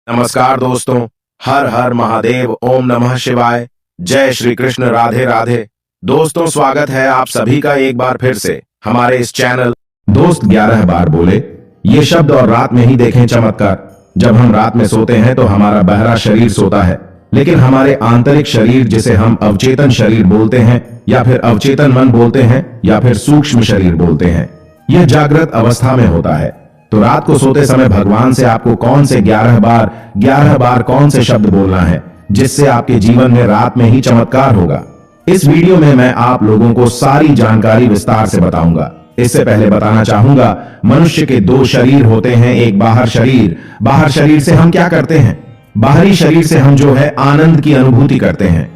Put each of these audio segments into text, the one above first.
नमस्कार दोस्तों, हर हर महादेव, ओम नमः शिवाय, जय श्री कृष्ण, राधे राधे। दोस्तों, स्वागत है आप सभी का एक बार फिर से हमारे इस चैनल दोस्त 11 बार बोले ये शब्द और रात में ही देखें चमत्कार। जब हम रात में सोते हैं तो हमारा बहरा शरीर सोता है, लेकिन हमारे आंतरिक शरीर, जिसे हम अवचेतन शरीर बोलते हैं या फिर अवचेतन मन बोलते हैं या फिर सूक्ष्म शरीर बोलते हैं, यह जागृत अवस्था में होता है। तो रात को सोते समय भगवान से आपको कौन से 11 बार कौन से शब्द बोलना है जिससे आपके जीवन में रात में ही चमत्कार होगा। इस वीडियो में मैं आप लोगों को सारी जानकारी विस्तार से बताऊंगा। इससे पहले बताना चाहूंगा, मनुष्य के 2 शरीर होते हैं, एक बाहर शरीर। बाहर शरीर से हम क्या करते हैं? बाहरी शरीर से हम जो है आनंद की अनुभूति करते हैं।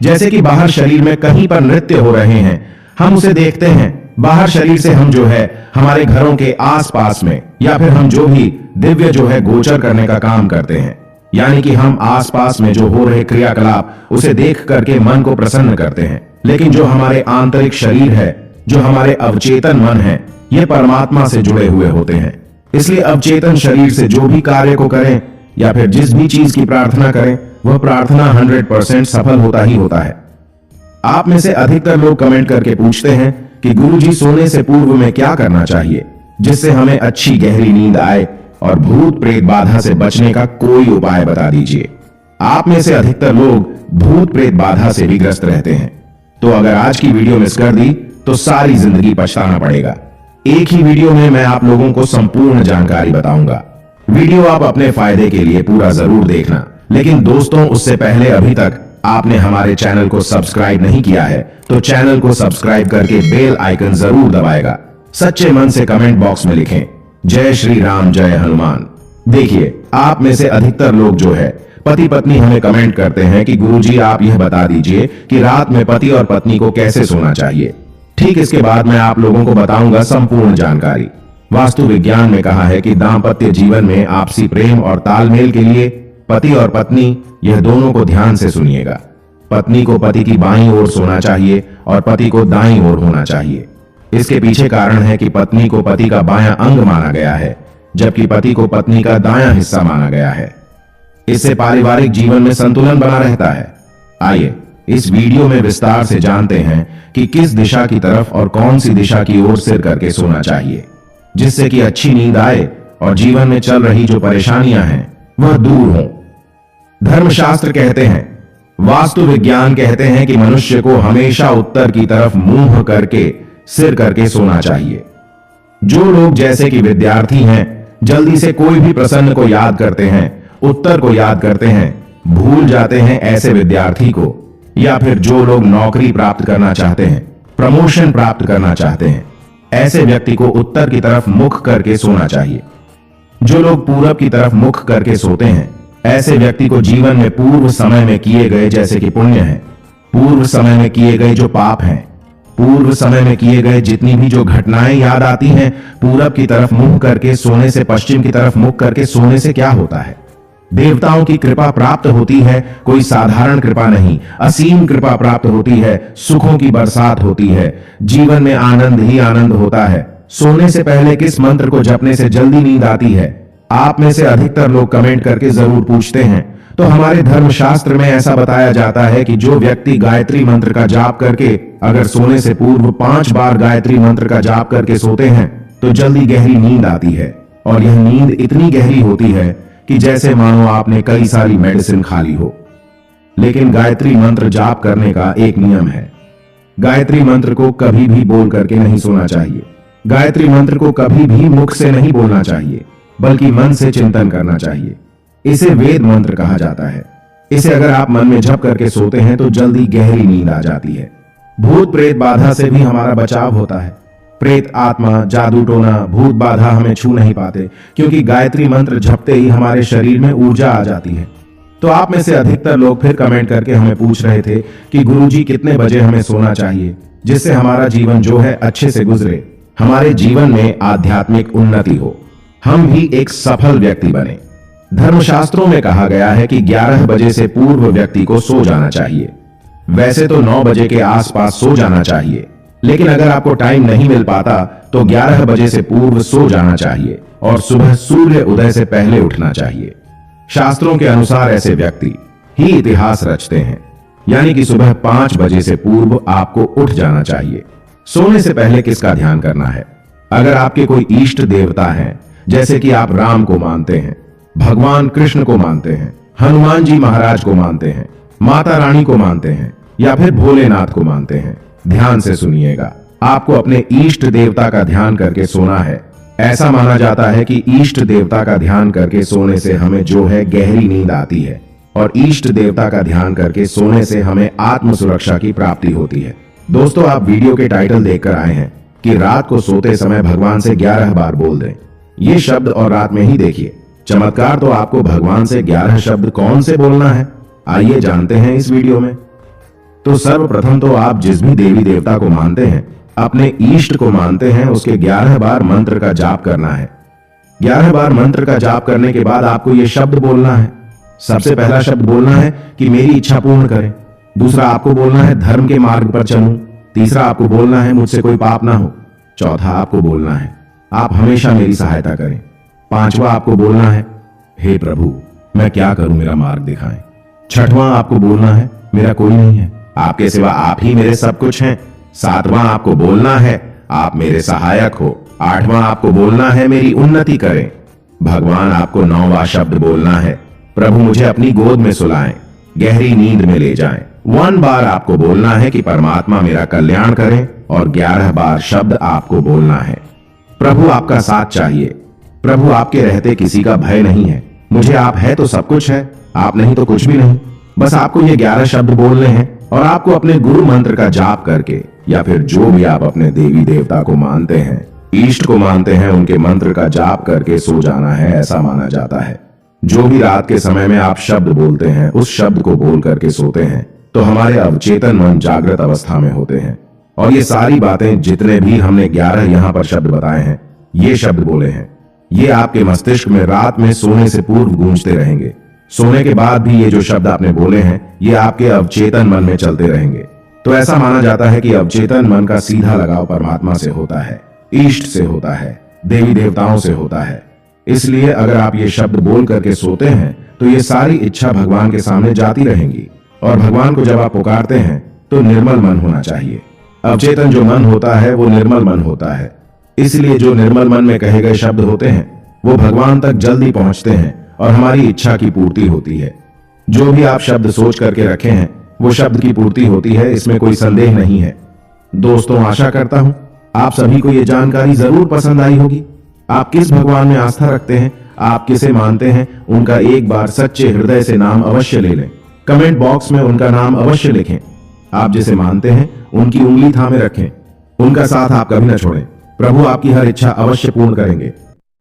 जैसे कि बाहर शरीर में कहीं पर नृत्य हो रहे हैं, हम उसे देखते हैं। बाहर शरीर से हम जो है हमारे घरों के आसपास में या फिर हम जो भी दिव्य जो है गोचर करने का काम करते हैं, यानी कि हम आसपास में जो हो रहे क्रियाकलाप उसे देख करके मन को प्रसन्न करते हैं। लेकिन जो हमारे आंतरिक शरीर है, जो हमारे अवचेतन मन है, ये परमात्मा से जुड़े हुए होते हैं। इसलिए अवचेतन शरीर से जो भी कार्य को करें या फिर जिस भी चीज की प्रार्थना करें, वह प्रार्थना 100% सफल होता ही होता है। आप में से अधिकतर लोग कमेंट करके पूछते हैं कि गुरुजी, सोने से पूर्व में क्या करना चाहिए जिससे हमें अच्छी गहरी नींद आए और भूत प्रेत बाधा से बचने का कोई उपाय बता दीजिए। आप में से अधिकतर लोग भूत प्रेत बाधा से भी ग्रस्त रहते हैं, तो अगर आज की वीडियो मिस कर दी तो सारी जिंदगी पछताना पड़ेगा। एक ही वीडियो में मैं आप लोगों को संपूर्ण जानकारी बताऊंगा। वीडियो आप अपने फायदे के लिए पूरा जरूर देखना। लेकिन दोस्तों, उससे पहले अभी तक आपने हमारे चैनल को सब्सक्राइब नहीं किया है तो चैनल को सब्सक्राइब करके बेल आइकन जरूर दबाएगा। सच्चे मन से कमेंट बॉक्स में लिखें जय श्री राम, जय हनुमान। देखिए, आप में से अधिकतर लोग जो है पति पत्नी हमें कमेंट करते हैं कि गुरुजी, आप यह बता दीजिए कि रात में पति और पत्नी को कैसे सोना चाहिए। ठीक इसके बाद मैं आप लोगों को बताऊंगा संपूर्ण जानकारी। वास्तु विज्ञान में कहा है कि दाम्पत्य जीवन में आपसी प्रेम और तालमेल के लिए पति और पत्नी, यह दोनों को ध्यान से सुनिएगा। पत्नी को पति की बाईं ओर सोना चाहिए और पति को दाईं ओर होना चाहिए। इसके पीछे कारण है कि पत्नी को पति का बायां अंग माना गया है, जबकि पति को पत्नी का दायां हिस्सा माना गया है। इससे पारिवारिक जीवन में संतुलन बना रहता है। आइए इस वीडियो में विस्तार से जानते हैं कि किस दिशा की तरफ और कौन सी दिशा की ओर सिर करके सोना चाहिए, जिससे कि अच्छी नींद आए और जीवन में चल रही जो परेशानियां हैं वह दूर हों। धर्मशास्त्र कहते हैं, वास्तु विज्ञान कहते हैं कि मनुष्य को हमेशा उत्तर की तरफ मुंह करके सिर करके सोना चाहिए। जो लोग जैसे कि विद्यार्थी हैं, जल्दी से कोई भी प्रश्न को याद करते हैं, उत्तर को याद करते हैं, भूल जाते हैं ऐसे विद्यार्थी को, या फिर जो लोग नौकरी प्राप्त करना चाहते हैं, प्रमोशन प्राप्त करना चाहते हैं, ऐसे व्यक्ति को उत्तर की तरफ मुख करके सोना चाहिए। जो लोग पूरब की तरफ मुख करके सोते हैं, ऐसे व्यक्ति को जीवन में पूर्व समय में किए गए जैसे कि पुण्य है, पूर्व समय में किए गए जो पाप हैं, पूर्व समय में किए गए जितनी भी जो घटनाएं याद आती हैं, पूरब की तरफ मुंह करके सोने से, पश्चिम की तरफ मुख करके सोने से क्या होता है? देवताओं की कृपा प्राप्त होती है। कोई साधारण कृपा नहीं, असीम कृपा प्राप्त होती है। सुखों की बरसात होती है, जीवन में आनंद ही आनंद होता है। सोने से पहले किस मंत्र को जपने से जल्दी नींद आती है? आप में से अधिकतर लोग कमेंट करके जरूर पूछते हैं। तो हमारे धर्मशास्त्र में ऐसा बताया जाता है कि जो व्यक्ति गायत्री मंत्र का जाप करके अगर सोने से पूर्व 5 बार गायत्री मंत्र का जाप करके सोते हैं तो जल्दी गहरी नींद आती है। और यह नींद इतनी गहरी होती है कि जैसे मानो आपने कई सारी मेडिसिन खा ली हो। लेकिन गायत्री मंत्र जाप करने का एक नियम है। गायत्री मंत्र को कभी भी बोल करके नहीं सोना चाहिए। गायत्री मंत्र को कभी भी मुख से नहीं बोलना चाहिए, बल्कि मन से चिंतन करना चाहिए। इसे वेद मंत्र कहा जाता है। इसे अगर आप मन में जप करके सोते हैं तो जल्दी गहरी नींद आ जाती है। भूत प्रेत बाधा से भी हमारा बचाव होता है। प्रेत आत्मा, जादू टोना, भूत बाधा हमें छू नहीं पाते, क्योंकि गायत्री मंत्र जपते ही हमारे शरीर में ऊर्जा आ जाती है। तो आप में से अधिकतर लोग फिर कमेंट करके हमें पूछ रहे थे कि गुरुजी, कितने बजे हमें सोना चाहिए जिससे हमारा जीवन जो है अच्छे से गुजरे, हमारे जीवन में आध्यात्मिक उन्नति हो, हम भी एक सफल व्यक्ति बने। धर्मशास्त्रों में कहा गया है कि 11 बजे से पूर्व व्यक्ति को सो जाना चाहिए। वैसे तो 9 बजे के आसपास सो जाना चाहिए, लेकिन अगर आपको टाइम नहीं मिल पाता तो 11 बजे से पूर्व सो जाना चाहिए और सुबह सूर्य उदय से पहले उठना चाहिए। शास्त्रों के अनुसार ऐसे व्यक्ति ही इतिहास रचते हैं। यानी कि सुबह 5 बजे से पूर्व आपको उठ जाना चाहिए। सोने से पहले किसका ध्यान करना है? अगर आपके कोई इष्ट देवता हैं, जैसे कि आप राम को मानते हैं, भगवान कृष्ण को मानते हैं, हनुमान जी महाराज को मानते हैं, माता रानी को मानते हैं, या फिर भोलेनाथ को मानते हैं, ध्यान से सुनिएगा। आपको अपने इष्ट देवता का ध्यान करके सोना है। ऐसा माना जाता है कि इष्ट देवता का ध्यान करके सोने से हमें जो है गहरी नींद आती है, और इष्ट देवता का ध्यान करके सोने से हमें आत्म सुरक्षा की प्राप्ति होती है। दोस्तों, आप वीडियो के टाइटल देखकर आए हैं कि रात को सोते समय भगवान से 11 बार बोल दें। ये शब्द और रात में ही देखिए। चमत्कार तो आपको भगवान से 11 शब्द कौन से बोलना है, आइए जानते हैं इस वीडियो में। तो सर्वप्रथम तो आप जिस भी देवी देवता को मानते हैं, अपने इष्ट को मानते हैं, उसके 11 बार मंत्र का जाप करना है। 11 बार मंत्र का जाप करने के बाद आपको ये शब्द बोलना है। सबसे पहला शब्द बोलना है कि मेरी इच्छा पूर्ण करें। दूसरा आपको बोलना है धर्म के मार्ग पर चलूं। तीसरा आपको बोलना है मुझसे कोई पाप ना हो। चौथा आपको बोलना है आप हमेशा मेरी सहायता करें। पांचवा आपको बोलना है हे प्रभु मैं क्या करूं, मेरा मार्ग दिखाएं। छठवां आपको बोलना है मेरा कोई नहीं है, आपके सिवा आप ही मेरे सब कुछ हैं। सातवां आपको बोलना है आप मेरे सहायक हो। आठवां आपको बोलना है मेरी उन्नति करें। भगवान आपको 9वां शब्द बोलना है प्रभु मुझे अपनी गोद में सुलाएं, गहरी नींद में ले जाएं। 1 बार आपको बोलना है कि परमात्मा मेरा कल्याण करें, और 11 बार शब्द आपको बोलना है प्रभु आपका साथ चाहिए, प्रभु आपके रहते किसी का भय नहीं है, मुझे आप है तो सब कुछ है, आप नहीं तो कुछ भी नहीं। बस आपको ये 11 शब्द बोलने हैं, और आपको अपने गुरु मंत्र का जाप करके, या फिर जो भी आप अपने देवी देवता को मानते हैं, इष्ट को मानते हैं, उनके मंत्र का जाप करके सो जाना है, ऐसा माना जाता है। जो भी रात के समय में आप शब्द बोलते हैं, उस शब्द को बोल करके सोते हैं, तो हमारे अवचेतन मन जागृत अवस्था में होते हैं। और ये सारी बातें जितने भी हमने 11 यहाँ पर शब्द बताए हैं, ये शब्द बोले हैं, ये आपके मस्तिष्क में रात में सोने से पूर्व गूंजते रहेंगे। सोने के बाद भी ये जो शब्द आपने बोले हैं, ये आपके अवचेतन मन में चलते रहेंगे। तो ऐसा माना जाता है कि अवचेतन मन का सीधा लगाव परमात्मा से होता है, इष्ट से होता है, देवी देवताओं से होता है। इसलिए अगर आप ये शब्द बोल करके सोते हैं, तो ये सारी इच्छा भगवान के सामने जाती रहेंगी। और भगवान को जब आप पुकारते हैं, तो निर्मल मन होना चाहिए। अवचेतन जो मन होता है वो निर्मल मन होता है। इसलिए जो निर्मल मन में कहे गए शब्द होते हैं, वो भगवान तक जल्दी पहुंचते हैं, और हमारी इच्छा की पूर्ति होती है। जो भी आप शब्द सोच करके रखे हैं, वो शब्द की पूर्ति होती है, इसमें कोई संदेह नहीं है। दोस्तों, आशा करता हूं आप सभी को ये जानकारी जरूर पसंद आई होगी। आप किस भगवान में आस्था रखते हैं, आप किसे मानते हैं, उनका एक बार सच्चे हृदय से नाम अवश्य ले लें। कमेंट बॉक्स में उनका नाम अवश्य लिखें। आप जिसे मानते हैं उनकी उंगली थामे रखें, उनका साथ आप कभी न छोड़ें। प्रभु आपकी हर इच्छा अवश्य पूर्ण करेंगे।